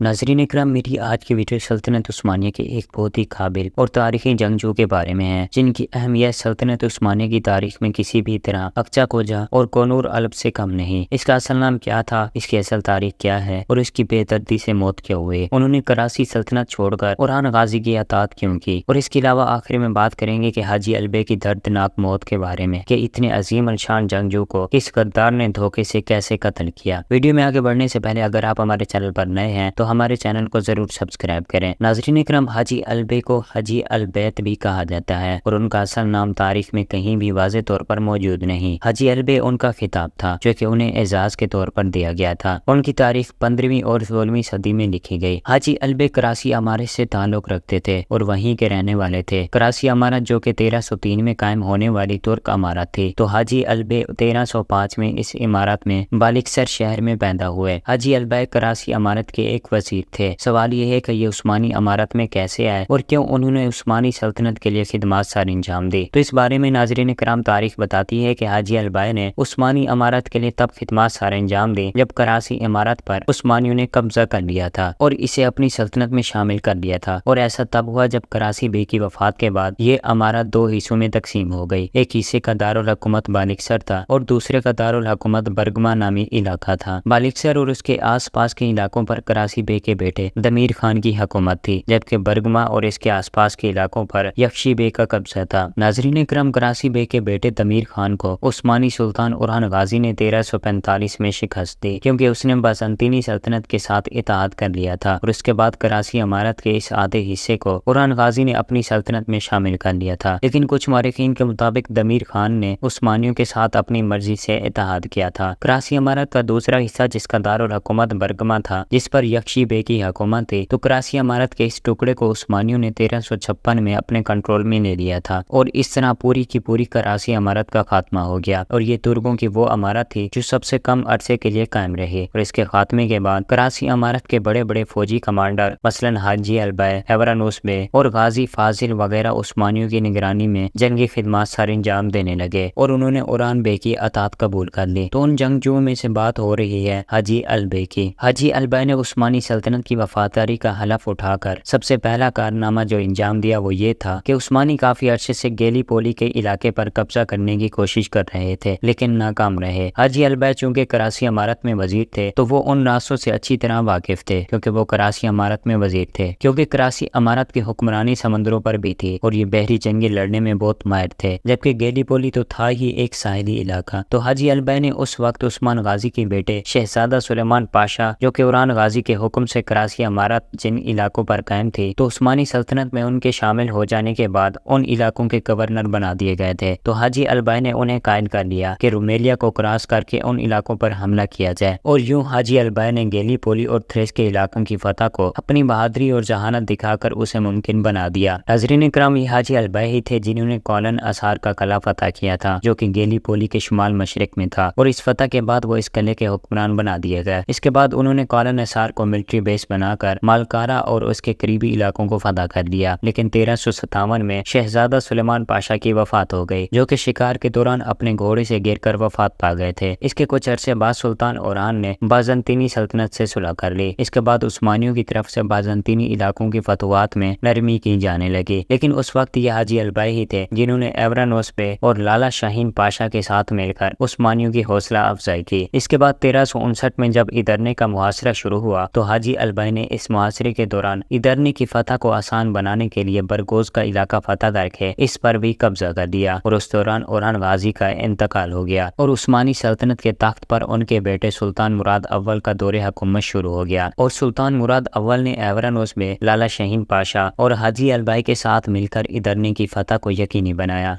ناظرین اکرام، میری آج کی ویڈیو سلطنت عثمانیہ کے ایک بہت ہی قابل اور تاریخی جنگجو کے بارے میں ہے، جن کی اہمیت سلطنت عثمانیہ کی تاریخ میں کسی بھی طرح اقچا کوجا اور کونور الب سے کم نہیں۔ اس کا اصل نام کیا تھا، اس کی اصل تاریخ کیا ہے اور اس کی بے دردی سے موت کیوں ہوئی، انہوں نے کراسی سلطنت چھوڑ کر اوران غازی کی اطاعت کیوں کی، اور اس کے علاوہ آخر میں بات کریں گے کہ حاجی البے کی دردناک موت کے بارے میں کہ اتنے عظیم الشان جنگجو کو کس غدار نے دھوکے سے کیسے قتل کیا۔ ویڈیو میں آگے بڑھنے سے پہلے اگر آپ ہمارے چینل پر نئے ہیں تو ہمارے چینل کو ضرور سبسکرائب کریں۔ ناظرین اکرام، حاجی البے کو حجی البیت بھی کہا جاتا ہے اور ان کا اصل نام تاریخ میں کہیں بھی واضح طور پر موجود نہیں۔ حجی البے ان کا خطاب تھا جو کہ انہیں اعزاز کے طور پر دیا گیا تھا۔ ان کی تاریخ 15ویں اور 16ویں صدی میں لکھی گئی۔ حاجی البے کراسی امارت سے تعلق رکھتے تھے اور وہیں کے رہنے والے تھے۔ کراسی امارت جو کہ 1303 میں قائم ہونے والی ترک امارت تھی، تو حاجی البے 1305 میں اس امارت میں بالکسر شہر میں پیدا ہوئے۔ حاجی البے کراسی امارت کے ایک وزیر تھے۔ سوال یہ ہے کہ یہ عثمانی امارت میں کیسے آئے اور کیوں انہوں نے عثمانی سلطنت کے لیے خدمات سر انجام دی، تو اس بارے میں ناظرین کرام تاریخ بتاتی ہے کہ حاجی البے نے عثمانی امارت کے لیے تب خدمات سر انجام دی جب کراسی امارت پر عثمانیوں نے قبضہ کر لیا تھا اور اسے اپنی سلطنت میں شامل کر لیا تھا، اور ایسا تب ہوا جب کراسی بے کی وفات کے بعد یہ امارت دو حصوں میں تقسیم ہو گئی۔ ایک حصے کا دارالحکومت بالکسر تھا اور دوسرے کا دارالحکومت برگما نامی علاقہ تھا۔ بالکسر اور اس کے آس پاس کے علاقوں پر کراسی بے کے بیٹے دمیر خان کی حکومت تھی، جبکہ برگما اور اس کے آس پاس کے علاقوں پر یکشی بے کا قبضہ تھا۔ ناظرین اکرام، کراسی بے کے بیٹے دمیر خان کو عثمانی سلطان اوران غازی نے 1345 میں شکست دی، کیونکہ اس نے بازنطینی سلطنت کے ساتھ اتحاد کر لیا تھا، اور اس کے بعد کراسی امارت کے اس آدھے حصے کو اوران غازی نے اپنی سلطنت میں شامل کر لیا تھا۔ لیکن کچھ مورخین کے مطابق دمیر خان نے عثمانیوں کے ساتھ اپنی مرضی سے اتحاد کیا تھا۔ کراسی امارت کا دوسرا حصہ جس کا دارالحکومت برگما تھا، جس پر یکشی بے کی حکومت تھی، تو کراسی امارت کے اس ٹکڑے کو عثمانیوں نے 1356 میں اپنے کنٹرول میں لے لیا تھا، اور اس طرح پوری کی پوری کراسی امارت کا خاتمہ ہو گیا، اور یہ ترکوں کی وہ امارت تھی جو سب سے کم عرصے کے لیے قائم رہی۔ اور اس کے خاتمے کے بعد کراسی امارت کے بڑے بڑے فوجی کمانڈر مثلاً حاجی البے، ہیورانوس بے اور غازی فاضل وغیرہ عثمانیوں کی نگرانی میں جنگی خدمات سر انجام دینے لگے، اور انہوں نے اوران بے کی اطاعت قبول کر لی۔ تو ان جنگجوؤں میں سے بات ہو رہی ہے حاجی البے کی۔ حاجی البے نے عثمانی سلطنت کی وفاداری کا حلف اٹھا کر سب سے پہلا کارنامہ جو انجام دیا وہ یہ تھا کہ عثمانی کافی عرصے سے گیلی پولی کے علاقے پر قبضہ کرنے کی کوشش کر رہے تھے، لیکن ناکام رہے۔ حاجی البے چونکہ کراسی امارت میں وزیر تھے تو وہ ان راستوں سے اچھی طرح واقف تھے، کیونکہ وہ کراسی امارت میں وزیر تھے، کیونکہ کراسی امارت کی حکمرانی سمندروں پر بھی تھی اور یہ بحری جنگی لڑنے میں بہت ماہر تھے، جبکہ گیلی پولی تو تھا ہی ایک ساحلی علاقہ۔ تو حاجی البے نے اس وقت عثمان غازی کے بیٹے شہزادہ سلیمان پاشا، جو کہ اوران غازی کے حکم سے کراسی امارت جن علاقوں پر قائم تھی، تو عثمانی سلطنت میں ان کے شامل ہو جانے کے بعد ان علاقوں کے گورنر بنا دیے گئے تھے، تو حاجی البے نے انہیں قائل کر لیا کہ رومیلیا کو کراس کر کے ان علاقوں پر حملہ کیا جائے، اور یوں حاجی البے نے گیلی پولی اور تھریس کے علاقوں کی فتح کو اپنی بہادری اور ذہانت دکھا کر اسے ممکن بنا دیا۔ ناظرین اکرام، یہ حاجی البے ہی تھے جنہوں نے کولن اسار کا قلعہ فتح کیا تھا، جو کہ گیلی پولی کے شمال مشرق میں تھا، اور اس فتح کے بعد وہ اس قلعے کے حکمران بنا دیے گئے۔ اس کے بعد انہوں نے کولن اسار کو ملٹری بیس بنا کر مالکارا اور اس کے قریبی علاقوں کو فتح کر لیا، لیکن 1357 میں شہزادہ سلیمان پاشا کی وفات ہو گئی، جو کہ شکار کے دوران اپنے گھوڑے سے گر کر وفات پا گئے تھے۔ اس کے کچھ عرصے بعد سلطان اوران نے بازنطینی سلطنت سے صلح کر لی۔ اس کے بعد عثمانیوں کی طرف سے بازنطینی علاقوں کی فتوحات میں نرمی کی جانے لگی، لیکن اس وقت یہ حاجی البے ہی تھے جنہوں نے ایورانوس بے اور لالا شاہین پاشا کے ساتھ مل کر عثمانیوں کی حوصلہ افزائی کی۔ اس کے بعد 1359 میں جب ادرنے کا محاصرہ شروع ہوا تو حاجی البے نے اس محاصرے کے دوران ادرنے کی فتح کو آسان بنانے کے لیے برگوز کا علاقہ فتح کر کے اس پر بھی قبضہ کر دیا، اور اس دوران اوران غازی کا انتقال ہو گیا، اور عثمانی سلطنت کے تخت پر ان کے بیٹے سلطان مراد اول کا دور حکومت شروع ہو گیا، اور سلطان مراد اول نے ایورانوس میں لالا شاہین پاشا اور حاجی البے کے ساتھ مل کر ادرنے کی فتح کو یقینی بنایا۔